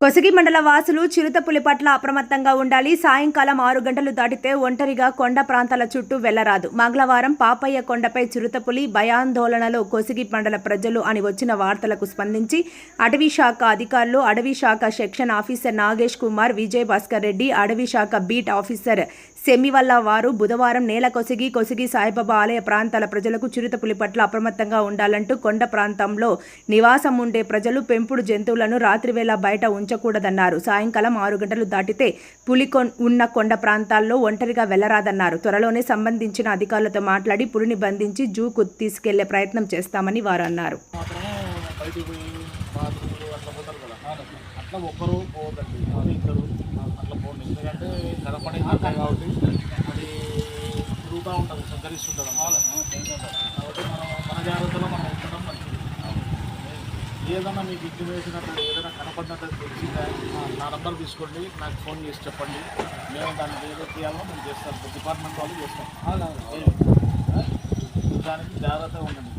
కొసగి మండల వాసులు చిరుతపులి పట్ల అప్రమత్తంగా ఉండాలి. సాయంకాలం 6 గంటలు దాటితే ఒంటరిగా కొండ ప్రాంతాల చుట్టూ వెళ్లరాదు. మంగళవారం పాపయ్య కొండపై చిరుతపులి భయాందోళనలో కొసగి మండల ప్రజలు అని వచ్చిన వార్తలకు స్పందించి అటవీ శాఖ అధికారులు, అటవీ శాఖ సెక్షన్ ఆఫీసర్ నాగేష్ కుమార్, విజయ్ భాస్కర్ రెడ్డి, అటవీ శాఖ బీట్ ఆఫీసర్ సెమివల్ల వారు బుధవారం నేల కొసగి సాయిబాబా ఆలయ ప్రాంతాల ప్రజలకు చిరుతపులి పట్ల అప్రమత్తంగా ఉండాలంటూ కొండ ప్రాంతంలో నివాసం ఉండే ప్రజలు పెంపుడు జంతువులను రాత్రివేళ బయట ఉంచకూడదన్నారు. సాయంకాలం 6 గంటలు దాటితే పులి ఉన్న కొండ ప్రాంతాల్లో ఒంటరిగా వెళ్లరాదన్నారు. త్వరలోనే సంబంధించిన అధికారులతో మాట్లాడి పులిని బంధించి జూకు తీసుకెళ్లే ప్రయత్నం చేస్తామని వారు అన్నారు. అట్లా ఒక్కరు పోదండి, ఇద్దరు అట్లా పోండి. ఎందుకంటే కనపడే కాబట్టి అది తిరుగుతూ ఉంటుంది, సంచరిస్తుంటుంది. కాబట్టి మన జాగ్రత్తలో మనం ఉండడం మంచిది. ఏదైనా మీకు ఇన్ఫర్మేషన్ అట్లా ఏదైనా కనపడినట్టు తెలిసిందా నా నెంబర్ తీసుకోండి, నాకు ఫోన్ చేసి చెప్పండి. మేము దానికి ఏదో చేయాలో మేము చేస్తాం, డిపార్ట్మెంట్ వాళ్ళు చేస్తాం. దానికి జాగ్రత్తగా ఉండండి.